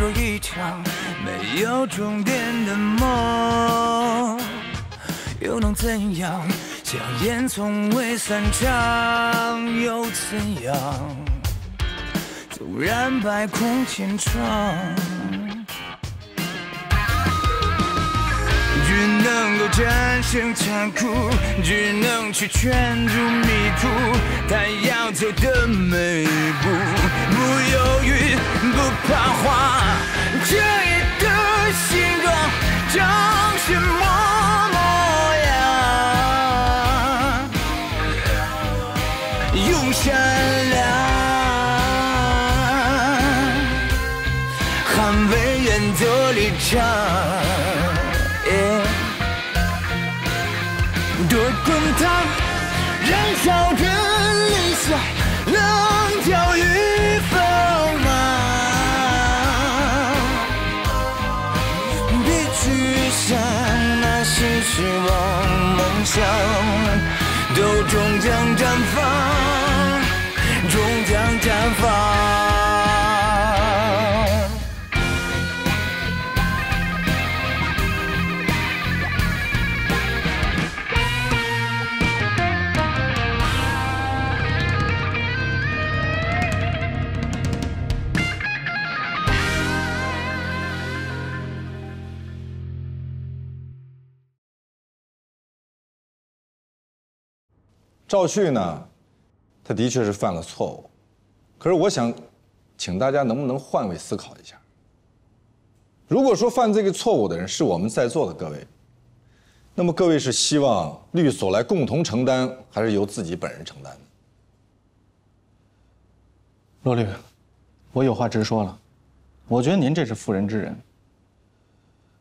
做一场没有终点的梦，又能怎样？硝烟从未散场，又怎样？纵然百孔千疮，只能够战胜残酷，只能去圈住迷途。他要走的每一步，不犹豫，不彷徨。这夜的星光长什么模样？用善良捍卫原则立场。多滚烫，燃烧着理想，棱角与锋芒。别去想那些失望，梦想都终将绽放，终将绽放。赵旭呢，他的确是犯了错误，可是我想，请大家能不能换位思考一下？如果说犯这个错误的人是我们在座的各位，那么各位是希望律所来共同承担，还是由自己本人承担呢？罗律，我有话直说了，我觉得您这是妇人之仁。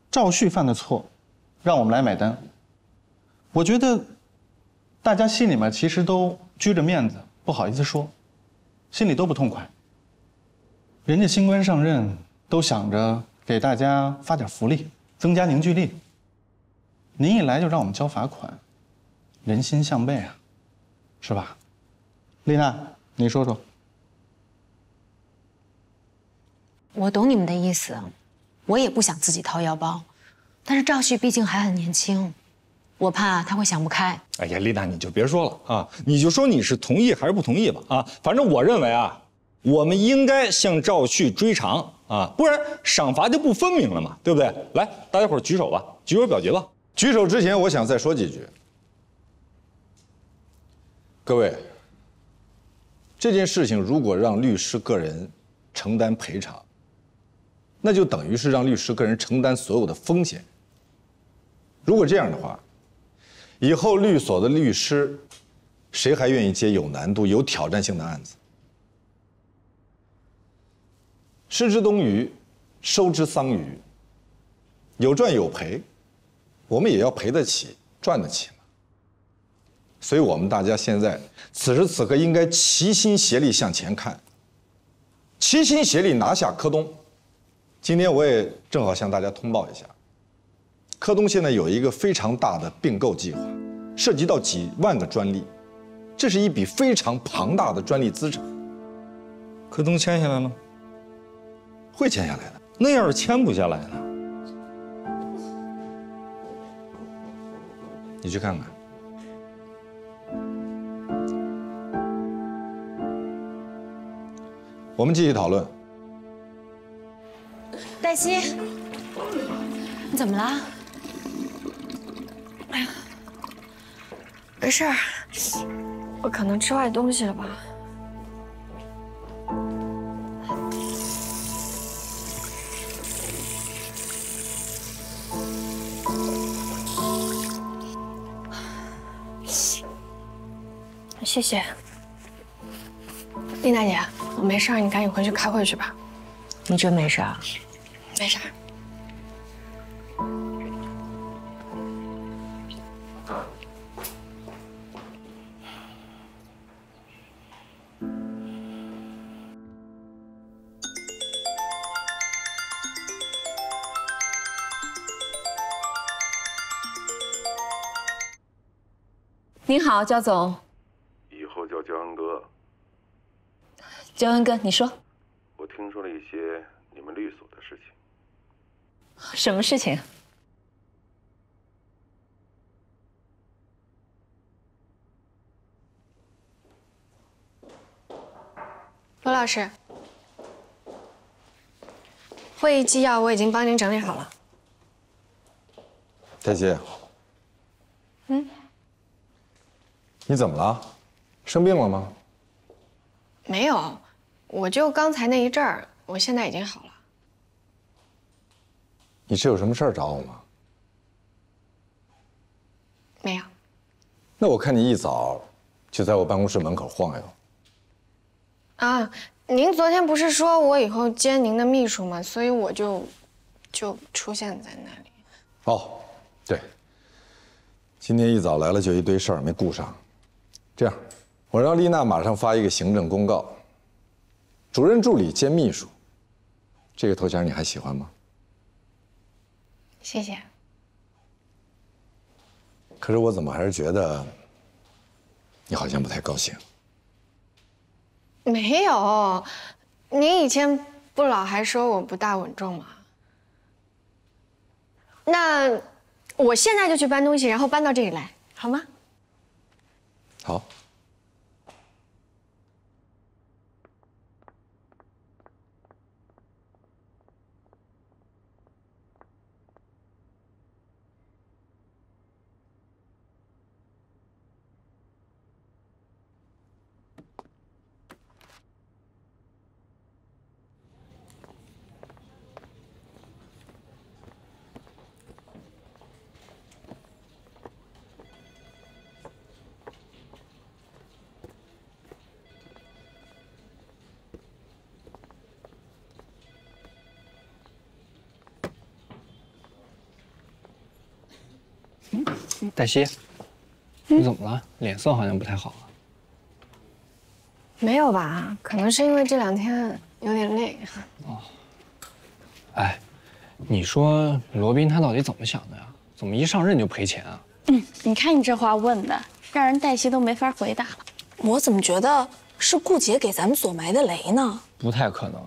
赵旭犯的错，让我们来买单。我觉得。大家心里面其实都拘着面子，不好意思说，心里都不痛快。人家新官上任，都想着给大家发点福利，增加凝聚力。您一来就让我们交罚款，人心向背啊，是吧？丽娜，你说说。我懂你们的意思，我也不想自己掏腰包，但是赵旭毕竟还很年轻。我怕他会想不开。哎呀，丽娜，你就别说了啊，你就说你是同意还是不同意吧啊！反正我认为啊，我们应该向赵旭追偿啊，不然赏罚就不分明了嘛，对不对？来，大家伙举手吧，举手表决吧。举手之前，我想再说几句。各位，这件事情如果让律师个人承担赔偿，那就等于是让律师个人承担所有的风险。如果这样的话，以后律所的律师，谁还愿意接有难度、有挑战性的案子？失之东隅，收之桑榆，有赚有赔，我们也要赔得起、赚得起嘛。所以我们大家现在此时此刻应该齐心协力向前看，齐心协力拿下柯东。今天我也正好向大家通报一下。柯东现在有一个非常大的并购计划，涉及到几万个专利，这是一笔非常庞大的专利资产。柯东签下来了？会签下来的。那要是签不下来呢？你去看看。我们继续讨论。黛西，你怎么了？哎呀，没事儿，我可能吃坏东西了吧。谢谢，丽娜姐，我没事儿，你赶紧回去开会去吧。你真没事啊？没事儿。您好，焦总。以后叫焦恩哥。焦恩哥，你说。我听说了一些你们律所的事情。什么事情？罗老师，会议纪要我已经帮您整理好了。黛西，你怎么了？生病了吗？没有，我就刚才那一阵儿，我现在已经好了。你是有什么事儿找我吗？没有。那我看你一早就在我办公室门口晃悠。啊，您昨天不是说我以后兼您的秘书吗？所以我就出现在那里。哦，对，今天一早来了就一堆事儿没顾上。这样，我让丽娜马上发一个行政公告，主任助理兼秘书。这个头衔你还喜欢吗？谢谢。可是我怎么还是觉得你好像不太高兴。没有，您以前不老还说我不大稳重吗？那我现在就去搬东西，然后搬到这里来，好吗？好。黛西，你怎么了？脸色好像不太好啊。没有吧？可能是因为这2天有点累。哦。哎，你说罗宾他到底怎么想的呀？怎么一上任就赔钱啊？你看你这话问的，让人黛西都没法回答了。我怎么觉得是顾姐给咱们所埋的雷呢？不太可能，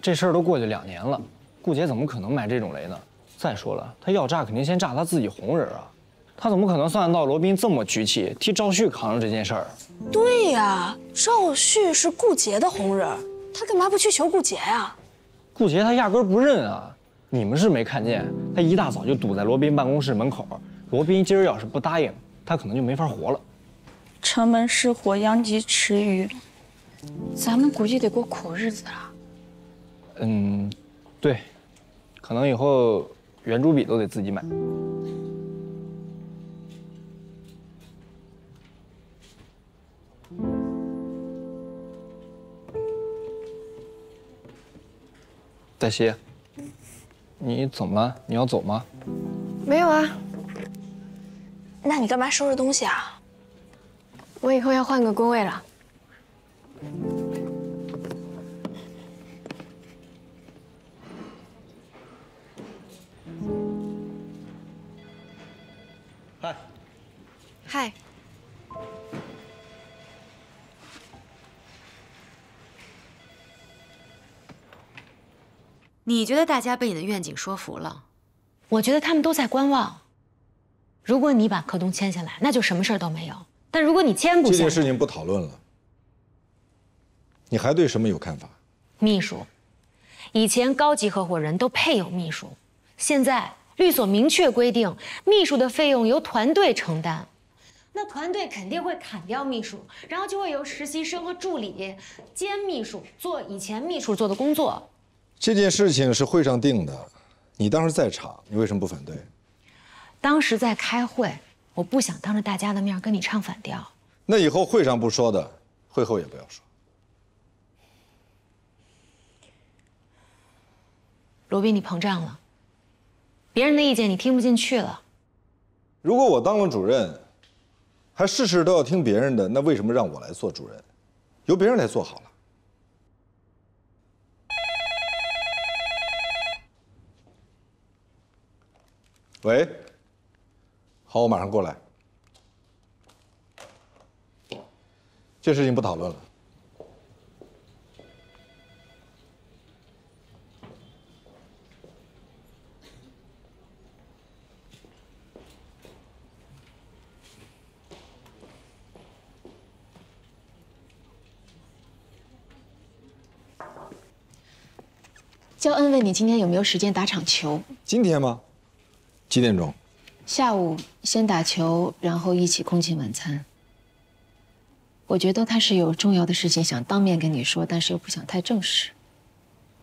这事儿都过去2年了，顾姐怎么可能埋这种雷呢？再说了，她要炸肯定先炸她自己红人啊。他怎么可能算得到罗宾这么局气，替赵旭扛着这件事儿？对呀，赵旭是顾杰的红人，他干嘛不去求顾杰呀？顾杰他压根不认啊！你们是没看见，他一大早就堵在罗宾办公室门口。罗宾今儿要是不答应，他可能就没法活了。城门失火，殃及池鱼，咱们估计得过苦日子了。对，可能以后圆珠笔都得自己买。黛西，你怎么了？你要走吗？没有啊。那你干嘛收拾东西啊？我以后要换个工位了。嗨。嗨。你觉得大家被你的愿景说服了？我觉得他们都在观望。如果你把柯东签下来，那就什么事儿都没有；但如果你签不下，这件事情不讨论了。你还对什么有看法？秘书，以前高级合伙人都配有秘书，现在律所明确规定，秘书的费用由团队承担。那团队肯定会砍掉秘书，然后就会由实习生和助理兼秘书做以前秘书做的工作。这件事情是会上定的，你当时在场，你为什么不反对？当时在开会，我不想当着大家的面跟你唱反调。那以后会上不说的，会后也不要说。罗宾，你膨胀了，别人的意见你听不进去了。如果我当了主任，还事事都要听别人的，那为什么让我来做主任？由别人来做好了。喂，好，我马上过来。这事情不讨论了。焦恩问你今天有没有时间打场球？今天吗？几点钟？下午先打球，然后一起共进晚餐。我觉得他是有重要的事情想当面跟你说，但是又不想太正式。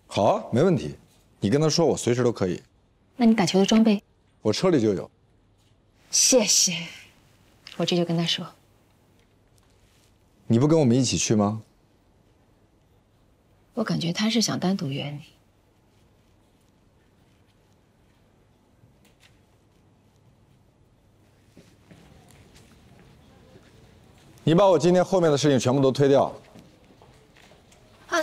好啊，没问题。你跟他说，我随时都可以。那你打球的装备？我车里就有。谢谢。我这就跟他说。你不跟我们一起去吗？我感觉他是想单独约你。你把我今天后面的事情全部都推掉。啊！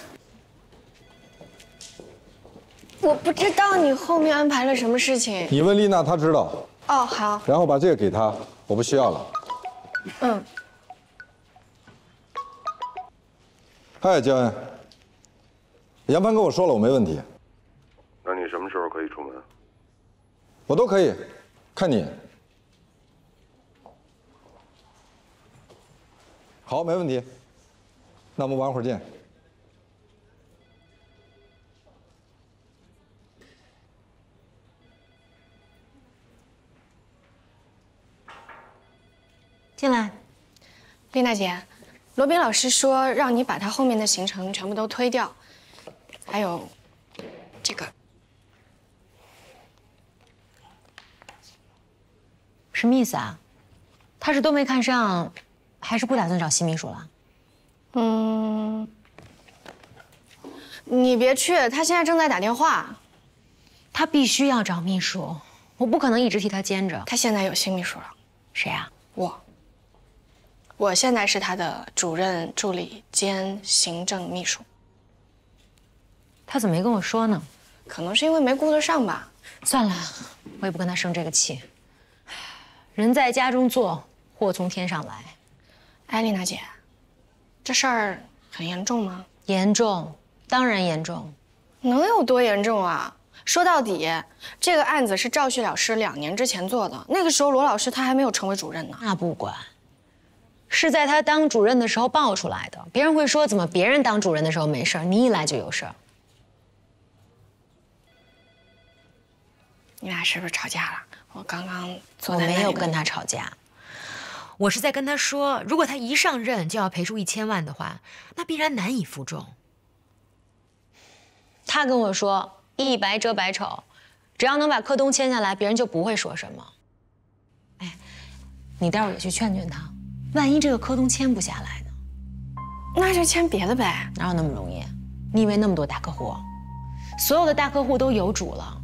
我不知道你后面安排了什么事情。你问丽娜，她知道。哦，好。然后把这个给她，我不需要了。嗯。嗨，焦恩。杨帆跟我说了，我没问题。那你什么时候可以出门？我都可以，看你。好，没问题。那我们晚会儿见。进来，丽娜姐，罗宾老师说让你把他后面的行程全部都推掉，还有这个。什么意思啊？他是都没看上，还是不打算找新秘书了？你别去，他现在正在打电话。他必须要找秘书，我不可能一直替他兼着。他现在有新秘书了。谁啊？我现在是他的主任助理兼行政秘书。他怎么没跟我说呢？可能是因为没顾得上吧。算了，我也不跟他生这个气。人在家中坐，祸从天上来。哎，丽娜姐，这事儿很严重吗？严重，当然严重。能有多严重啊？说到底，这个案子是赵旭老师2年之前做的，那个时候罗老师他还没有成为主任呢。那不管。是在他当主任的时候爆出来的，别人会说怎么别人当主任的时候没事儿，你一来就有事儿。你俩是不是吵架了？我刚刚坐我在那里。没有跟他吵架，我是在跟他说，如果他一上任就要赔出1000万的话，那必然难以服众。他跟我说一白遮百丑，只要能把柯东签下来，别人就不会说什么。哎，你待会儿也去劝劝他。万一这个柯东签不下来呢？那就签别的呗。哪有那么容易？你以为那么多大客户，所有的大客户都有主了？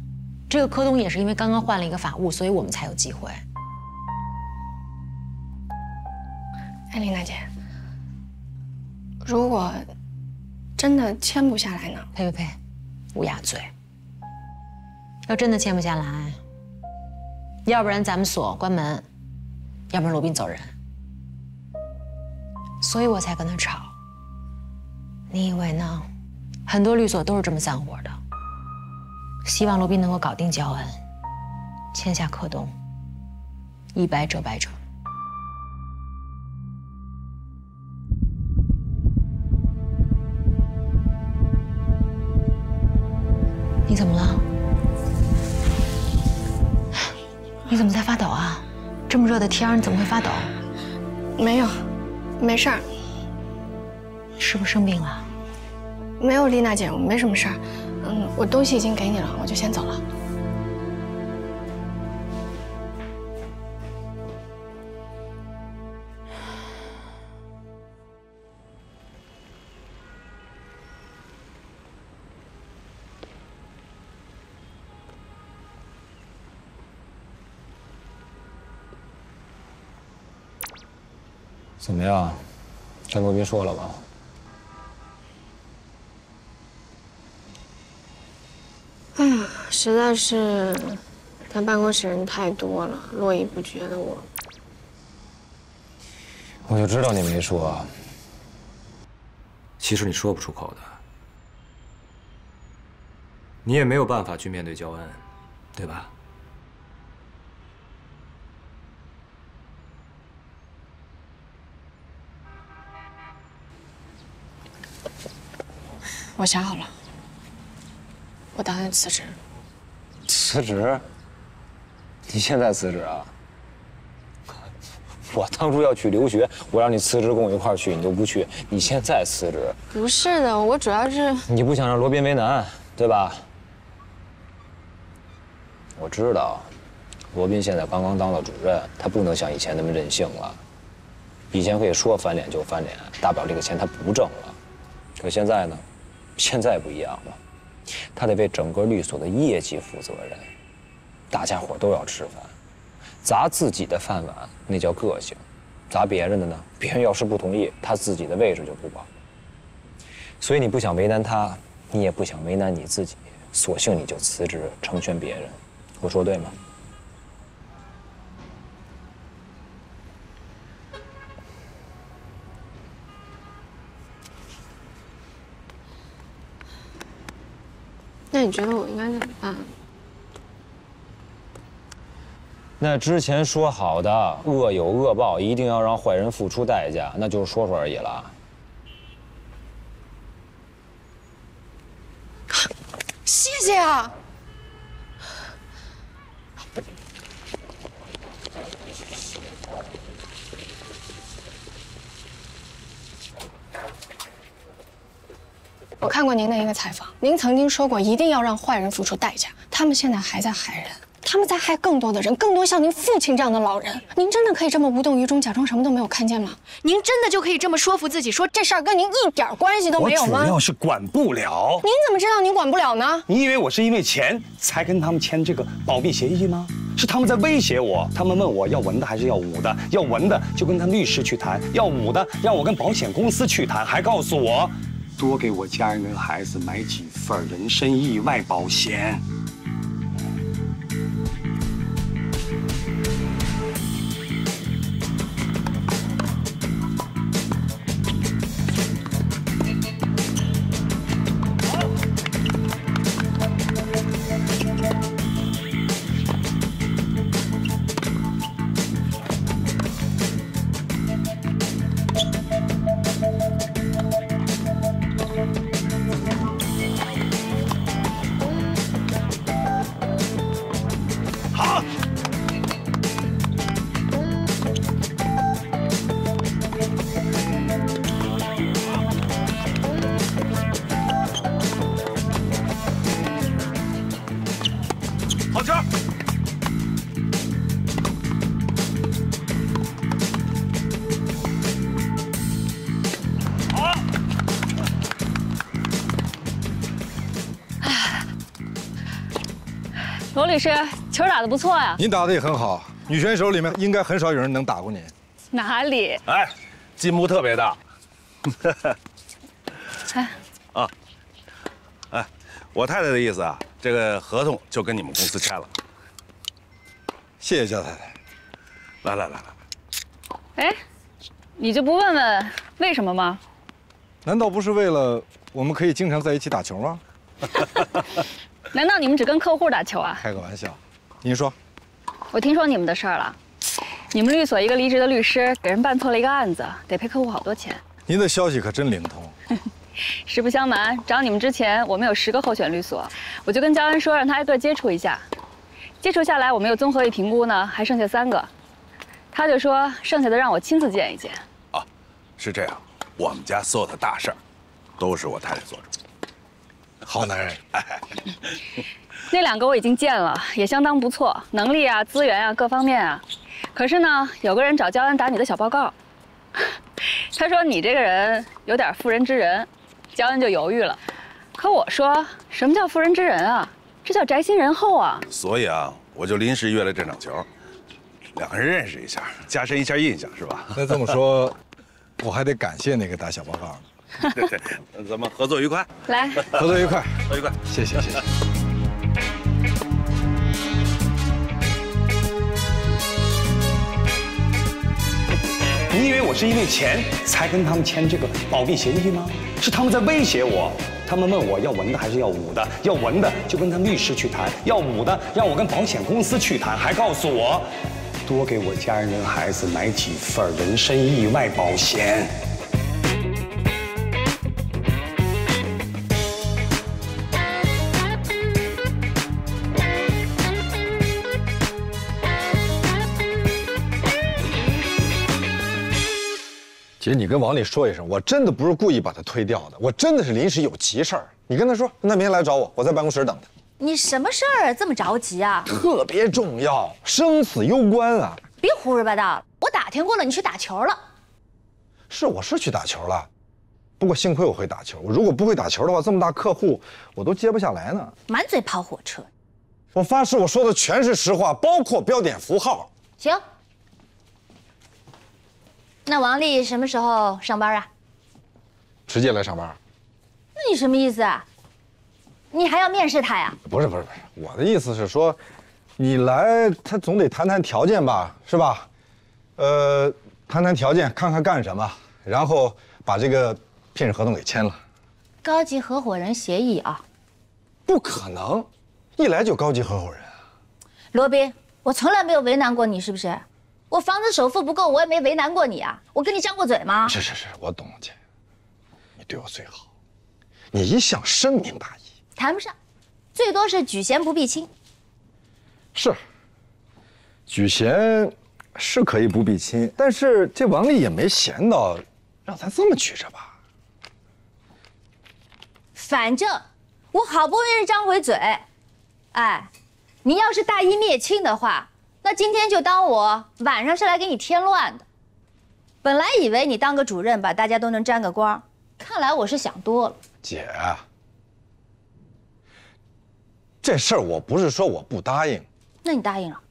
这个柯东也是因为刚刚换了一个法务，所以我们才有机会。哎，丽娜姐，如果真的签不下来呢？呸呸呸，乌鸦嘴！要真的签不下来，要不然咱们锁关门，要不然罗宾走人。所以我才跟他吵。你以为呢？很多律所都是这么散伙的。希望罗宾能够搞定焦恩，签下柯东，一白遮百丑。你怎么了？你怎么在发抖啊？这么热的天儿，你怎么会发抖？没有。没事儿，是不是生病了？没有，丽娜姐，我没什么事儿。我东西已经给你了，我就先走了。怎么样？跟罗宾说了吧？哎呀，实在是，他办公室人太多了，络绎不绝的我。我就知道你没说。其实你说不出口的，你也没有办法去面对焦恩，对吧？我想好了，我打算辞职。辞职？你现在辞职啊？我当初要去留学，我让你辞职跟我一块儿去，你都不去。你现在辞职？不是的，我主要是你不想让罗宾为难，对吧？我知道，罗宾现在刚刚当了主任，他不能像以前那么任性了。以前可以说翻脸就翻脸，大不了这个钱他不挣了。可现在呢？现在不一样了，他得为整个律所的业绩负责任。大家伙都要吃饭。砸自己的饭碗，那叫个性；砸别人的呢，别人要是不同意，他自己的位置就不保。所以你不想为难他，你也不想为难你自己，索性你就辞职，成全别人。我说对吗？那你觉得我应该怎么办？那之前说好的恶有恶报，一定要让坏人付出代价，那就是说说而已了。谢谢啊！我看过您的一个采访，您曾经说过一定要让坏人付出代价，他们现在还在害人。他们在害更多的人，更多像您父亲这样的老人。您真的可以这么无动于衷，假装什么都没有看见吗？您真的就可以这么说服自己，说这事儿跟您一点关系都没有吗？我主要是管不了。您怎么知道您管不了呢？你以为我是因为钱才跟他们签这个保密协议吗？是他们在威胁我。他们问我要文的还是要武的，要文的就跟他律师去谈，要武的让我跟保险公司去谈，还告诉我多给我家人跟孩子买几份人身意外保险。好球！好！罗律师，球打得不错呀。您打得也很好，女选手里面应该很少有人能打过您。哪里？哎，进步特别大。哎，啊，哎，我太太的意思啊，这个合同就跟你们公司签了。谢谢焦太太。来。哎，你就不问问为什么吗？难道不是为了我们可以经常在一起打球吗？难道你们只跟客户打球啊？开个玩笑。您说。我听说你们的事儿了。你们律所一个离职的律师给人办错了一个案子，得赔客户好多钱。您的消息可真灵通。实不相瞒，找你们之前，我们有10个候选律所，我就跟焦安说，让他挨个接触一下。接触下来，我们又综合一评估呢，还剩下3个。他就说，剩下的让我亲自见一见。啊，是这样，我们家所有的大事儿，都是我太太做主。好男人。那2个我已经见了，也相当不错，能力啊、资源啊各方面啊。可是呢，有个人找焦安打你的小报告，他说你这个人有点妇人之仁，焦安就犹豫了。可我说，什么叫妇人之仁啊？这叫宅心仁厚啊！所以啊，我就临时约了这场球，2个人认识一下，加深一下印象，是吧？那这么说，我还得感谢那个打小报告呢。对，那咱们合作愉快。来，合作愉快，合作愉快，谢谢。你以为我是因为钱才跟他们签这个保密协议吗？是他们在威胁我。他们问我要文的还是要武的，要文的就跟他律师去谈，要武的让我跟保险公司去谈，还告诉我多给我家人跟孩子买几份人身意外保险。姐，你跟王丽说一声，我真的不是故意把他推掉的，我真的是临时有急事儿。你跟他说，那明天来找我，我在办公室等他。你什么事儿这么着急啊？特别重要，生死攸关啊！别胡说八道了，我打听过了，你去打球了。是，我是去打球了，不过幸亏我会打球。我如果不会打球的话，这么大客户我都接不下来呢。满嘴跑火车。我发誓，我说的全是实话，包括标点符号。行。那王丽什么时候上班啊？直接来上班。那你什么意思啊？你还要面试他呀？不是，我的意思是说，你来他总得谈谈条件吧，是吧？谈谈条件，看看干什么，然后把这个聘任合同给签了。高级合伙人协议啊？不可能，一来就高级合伙人啊！罗宾，我从来没有为难过你，是不是？我房子首付不够，我也没为难过你啊！我跟你张过嘴吗？是，我懂了，姐，你对我最好，你一向深明大义。谈不上，最多是举贤不避亲。是，举贤是可以不避亲，但是这王丽也没闲到让咱这么举着吧。反正我好不容易张回嘴，哎，你要是大义灭亲的话，那今天就当我晚上是来给你添乱的。本来以为你当个主任吧，大家都能沾个光，看来我是想多了。姐，这事儿我不是说我不答应，那你答应了？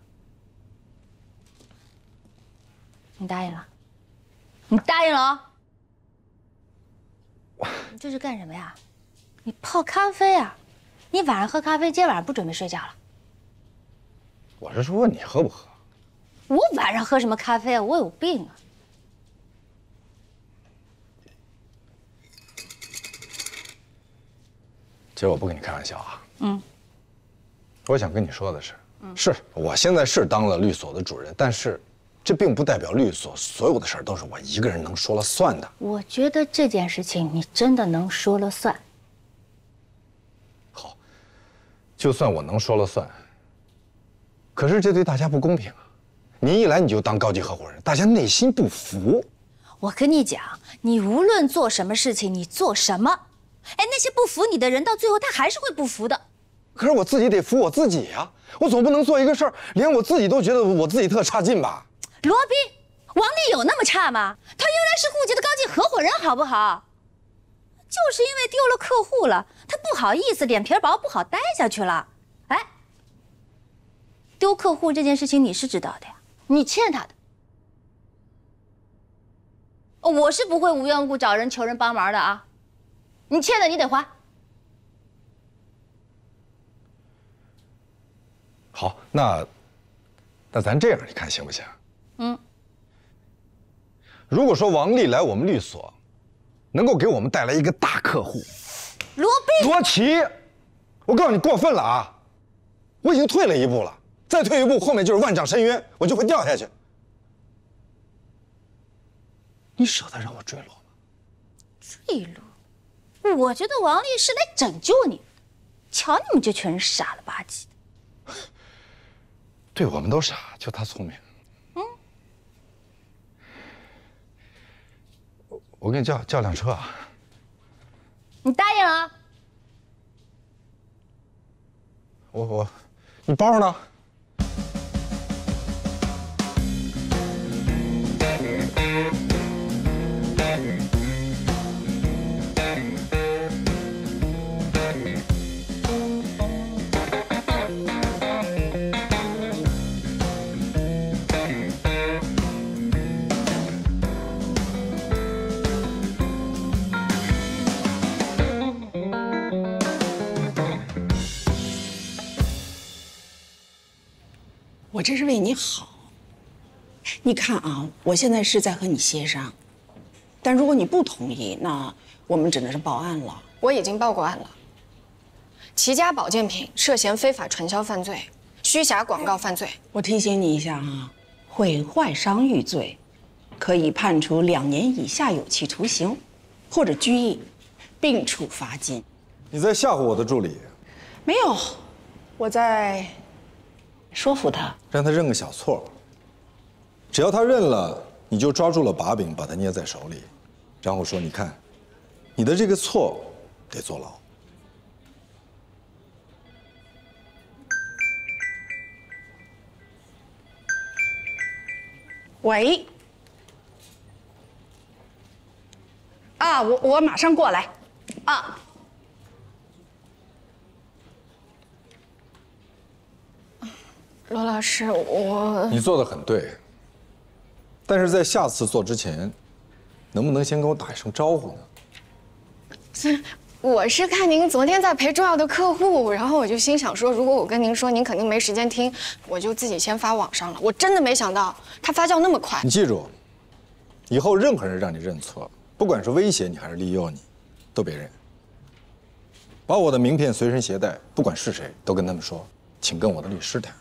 你答应了？你答应了哦？你这是干什么呀？你泡咖啡啊？你晚上喝咖啡，今天晚上不准备睡觉了？我是说问你喝不喝？我晚上喝什么咖啡啊？我有病啊！姐，我不跟你开玩笑啊。我想跟你说的是，是我现在是当了律所的主任，但是这并不代表律所所有的事儿都是我一个人能说了算的。我觉得这件事情你真的能说了算。好，就算我能说了算，可是这对大家不公平啊！你一来你就当高级合伙人，大家内心不服。我跟你讲，你无论做什么事情，你做什么，哎，那些不服你的人，到最后他还是会不服的。可是我自己得服我自己呀，我总不能做一个事儿，连我自己都觉得我自己特差劲吧？罗宾，王丽有那么差吗？她原来是顾杰的高级合伙人，好不好？就是因为丢了客户了，她不好意思，脸皮薄，不好待下去了。哎，丢客户这件事情你是知道的呀，你欠他的。我是不会无缘无故找人求人帮忙的啊，你欠的你得还。好，那咱这样，你看行不行？如果说王丽来我们律所，能够给我们带来一个大客户，罗琦，我告诉你过分了啊！我已经退了一步了，再退一步，后面就是万丈深渊，我就会掉下去。你舍得让我坠落吗？坠落？我觉得王丽是来拯救你的。瞧你们这群人傻了吧唧的。对，我们都傻，就他聪明。我给你叫辆车啊。你答应了啊？你包呢？我这是为你好。你看啊，我现在是在和你协商，但如果你不同意，那我们只能是报案了。我已经报过案了。齐家保健品涉嫌非法传销犯罪、虚假广告犯罪。我提醒你一下啊，毁坏商誉罪，可以判处2年以下有期徒刑，或者拘役，并处罚金。你在吓唬我的助理？没有，我在说服他，让他认个小错。只要他认了，你就抓住了把柄，把它捏在手里，然后说：“你看，你的这个错得坐牢。”喂。啊，我马上过来。啊。罗老师，你做的很对，但是在下次做之前，能不能先跟我打一声招呼呢？我是看您昨天在陪重要的客户，然后我就心想说，如果我跟您说，您肯定没时间听，我就自己先发网上了。我真的没想到它发酵那么快。你记住，以后任何人让你认错，不管是威胁你还是利诱你，都别认。把我的名片随身携带，不管是谁，都跟他们说，请跟我的律师谈。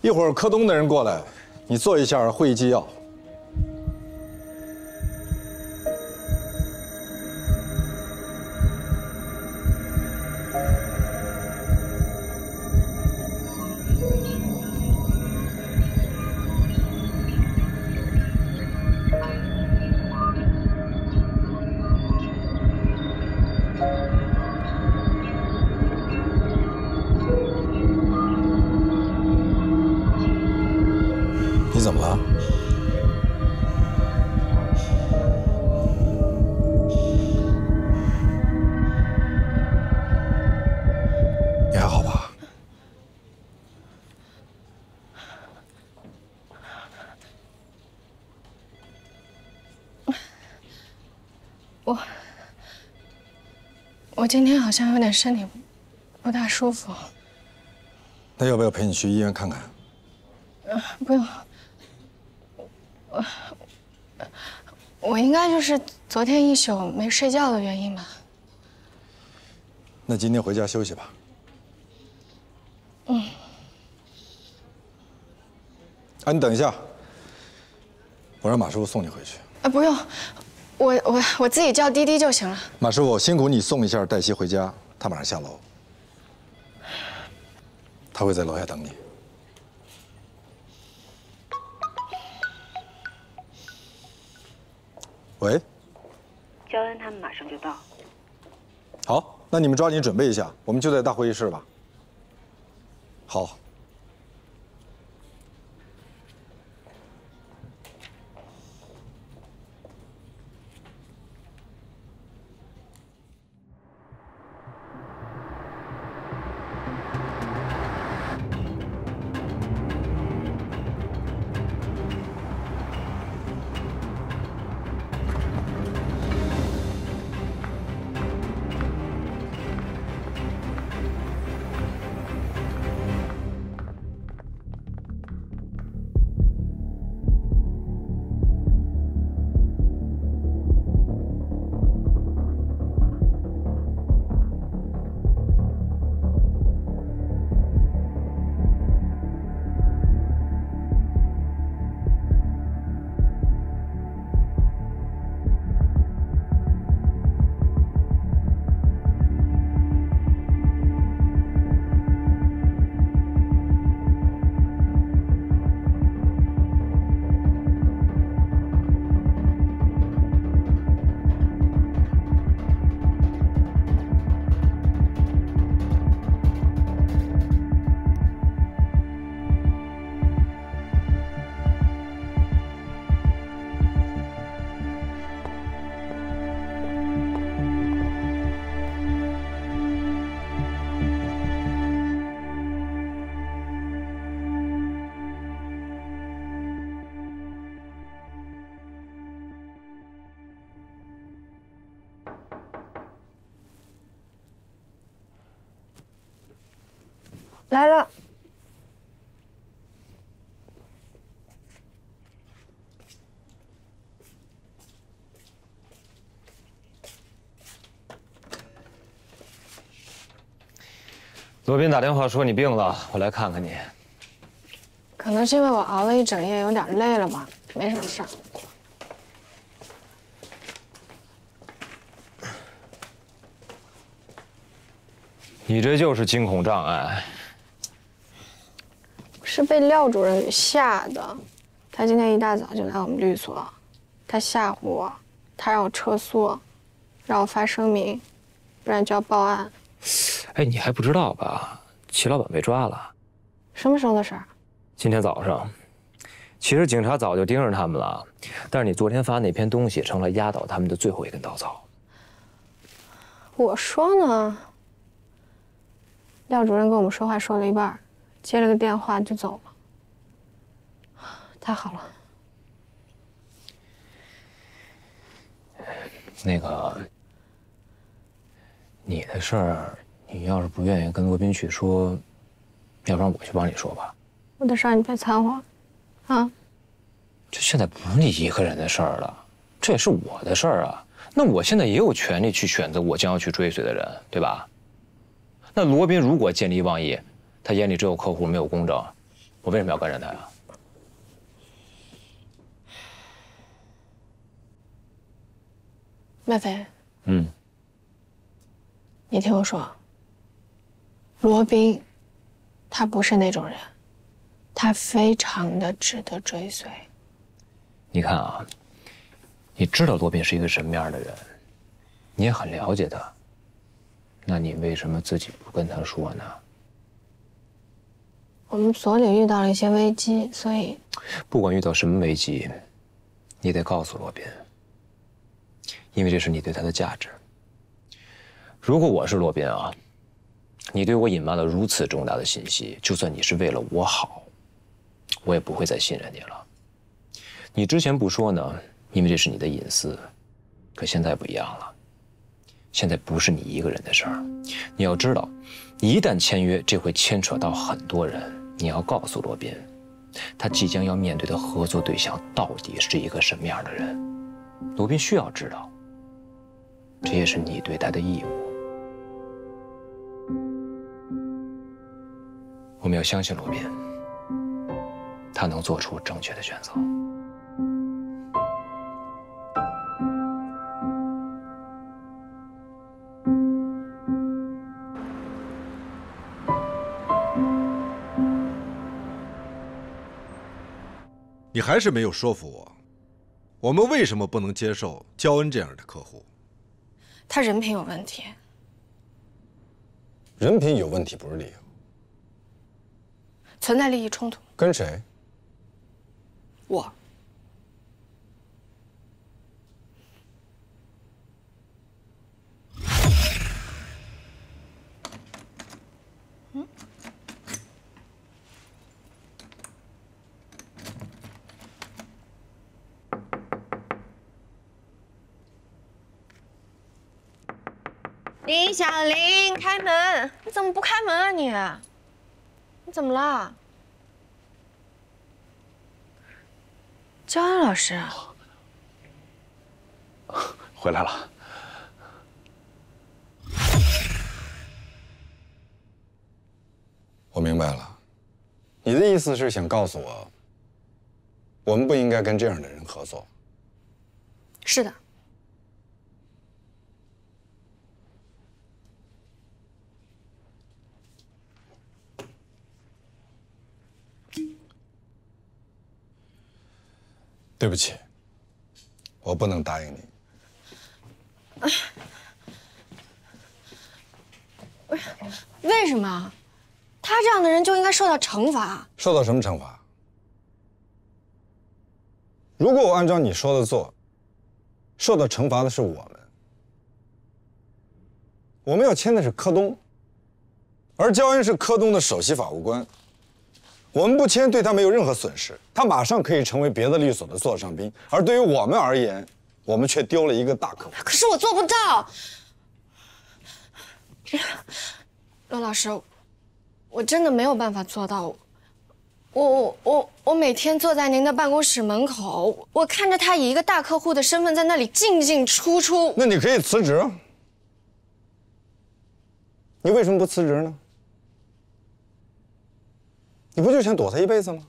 一会儿柯东的人过来，你做一下会议纪要。你怎么了？你还好吧？我今天好像有点身体不大舒服。那要不要陪你去医院看看？不用。我应该就是昨天一宿没睡觉的原因吧。那今天回家休息吧。嗯。啊，你等一下，我让马师傅送你回去。不用，我自己叫滴滴就行了。马师傅，辛苦你送一下黛西回家，她马上下楼，她会在楼下等你。喂，焦恩他们马上就到。好，那你们抓紧准备一下，我们就在大会议室吧。好。来了。罗宾打电话说你病了，我来看看你。可能是因为我熬了一整夜，有点累了吧，没什么事儿。你这就是惊恐障碍。是被廖主任给吓的。他今天一大早就来我们律所，他吓唬我，他让我撤诉，让我发声明，不然就要报案。哎，你还不知道吧？齐老板被抓了。什么时候的事儿？今天早上。其实警察早就盯着他们了，但是你昨天发那篇东西成了压倒他们的最后一根稻草。我说呢，廖主任跟我们说话说了一半，接了个电话就走了。太好了。那个，你的事儿，你要是不愿意跟罗宾去说，要不然我去帮你说吧。我的事儿你别掺和。啊，这现在不是你一个人的事儿了，这也是我的事儿啊。那我现在也有权利去选择我将要去追随的人，对吧？那罗宾如果见利忘义，他眼里只有客户没有公正，我为什么要跟着他呀？麦飞，你听我说，罗宾，他不是那种人。他非常的值得追随。你看啊，你知道罗宾是一个什么样的人，你也很了解他，那你为什么自己不跟他说呢？我们所里遇到了一些危机，所以不管遇到什么危机，你得告诉罗宾，因为这是你对他的价值。如果我是罗宾啊，你对我隐瞒了如此重大的信息，就算你是为了我好，我也不会再信任你了。你之前不说呢，因为这是你的隐私，可现在不一样了。现在不是你一个人的事儿，你要知道，一旦签约，这会牵扯到很多人。你要告诉罗宾，他即将要面对的合作对象到底是一个什么样的人。罗宾需要知道，这也是你对他的义务。我们要相信罗宾。他能做出正确的选择。你还是没有说服我，我们为什么不能接受焦恩这样的客户？他人品有问题。人品有问题不是理由。存在利益冲突。跟谁？我。林小玲，开门！你怎么不开门啊你？你怎么了？焦恩老师，回来了。我明白了，你的意思是想告诉我，我们不应该跟这样的人合作。是的。对不起，我不能答应你。为什么？他这样的人就应该受到惩罚。受到什么惩罚？如果我按照你说的做，受到惩罚的是我们。我们要签的是柯东，而焦恩是柯东的首席法务官。我们不签对他没有任何损失，他马上可以成为别的律所的座上宾，而对于我们而言，我们却丢了一个大客户。可是我做不到，罗老师，我真的没有办法做到。我每天坐在您的办公室门口，我看着他以一个大客户的身份在那里进进出出。那你可以辞职，你为什么不辞职呢？你不就想躲他一辈子吗？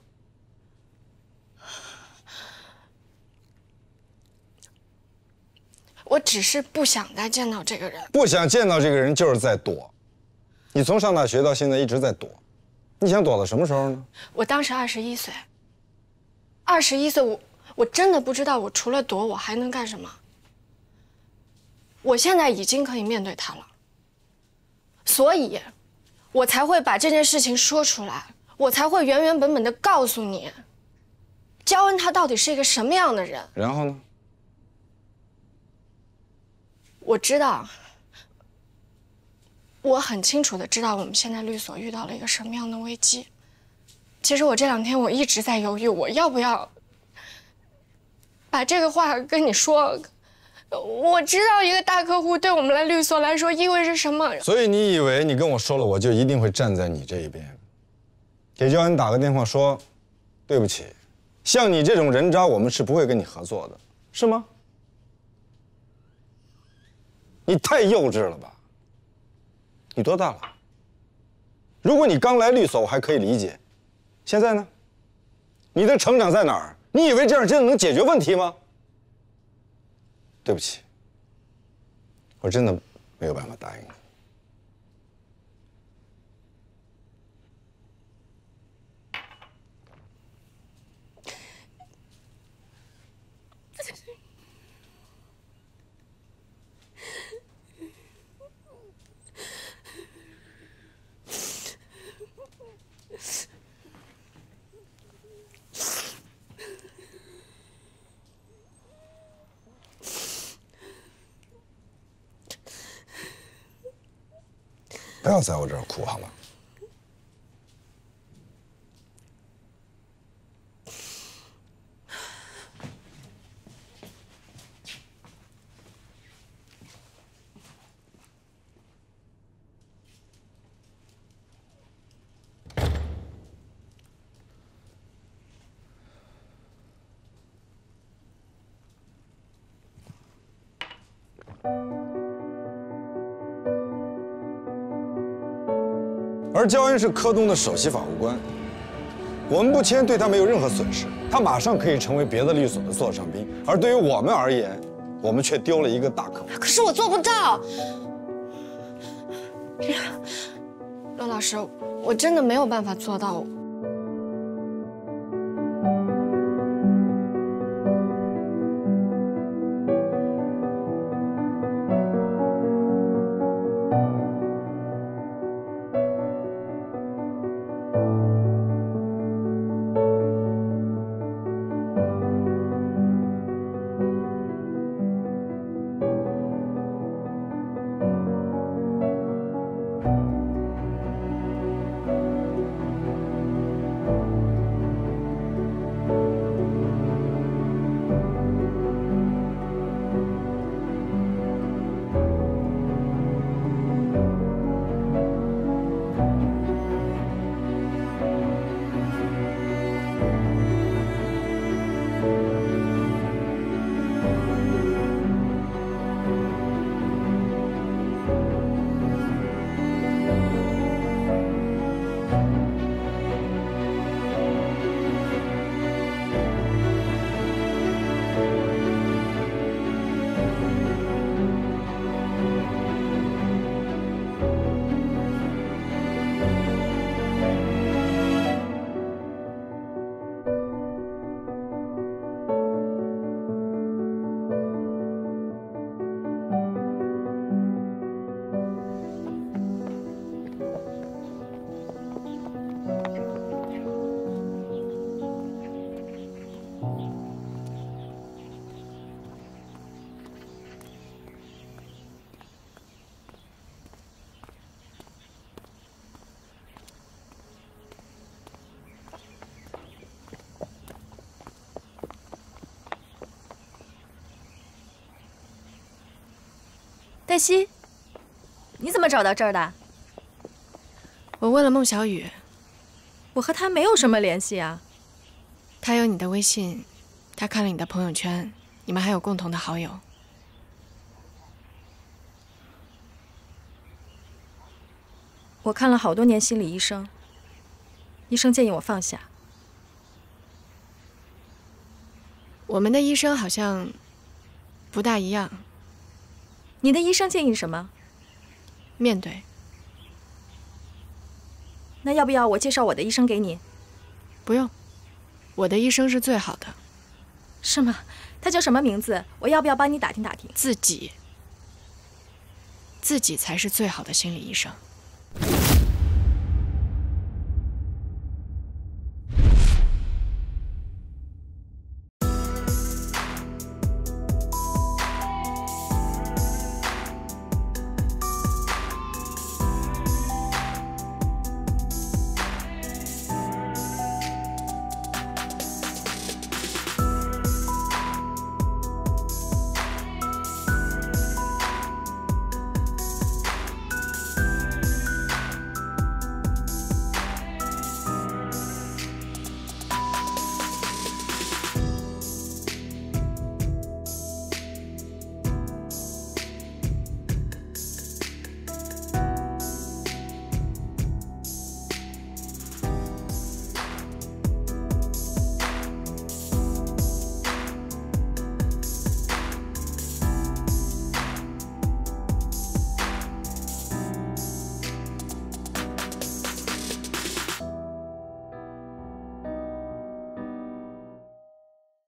我只是不想再见到这个人。不想见到这个人就是在躲。你从上大学到现在一直在躲，你想躲到什么时候呢？我当时21岁，21 21岁，我真的不知道我除了躲我还能干什么。我现在已经可以面对他了，所以，我才会把这件事情说出来，我才会原原本本的告诉你，焦恩他到底是一个什么样的人。然后呢？我知道，我很清楚的知道我们现在律所遇到了一个什么样的危机。其实我这2天我一直在犹豫，我要不要把这个话跟你说。我知道一个大客户对我们律所来说意味着什么。所以你以为你跟我说了，我就一定会站在你这一边？给焦恩打个电话说，对不起，像你这种人渣，我们是不会跟你合作的，是吗？你太幼稚了吧？你多大了？如果你刚来律所，我还可以理解。现在呢？你的成长在哪儿？你以为这样真的能解决问题吗？对不起，我真的没有办法答应你。不要在我这儿哭好吗？而焦恩是科东的首席法务官，我们不签对他没有任何损失，他马上可以成为别的律所的座上宾。而对于我们而言，我们却丢了一个大客户。可是我做不到，罗老师，我真的没有办法做到。黛西，你怎么找到这儿的？我问了孟小雨，我和她没有什么联系啊。她有你的微信，她看了你的朋友圈，你们还有共同的好友。我看了好多年心理医生，医生建议我放下。我们的医生好像不大一样。你的医生建议什么？面对。那要不要我介绍我的医生给你？不用。我的医生是最好的。是吗？他叫什么名字？我要不要帮你打听打听？自己才是最好的心理医生。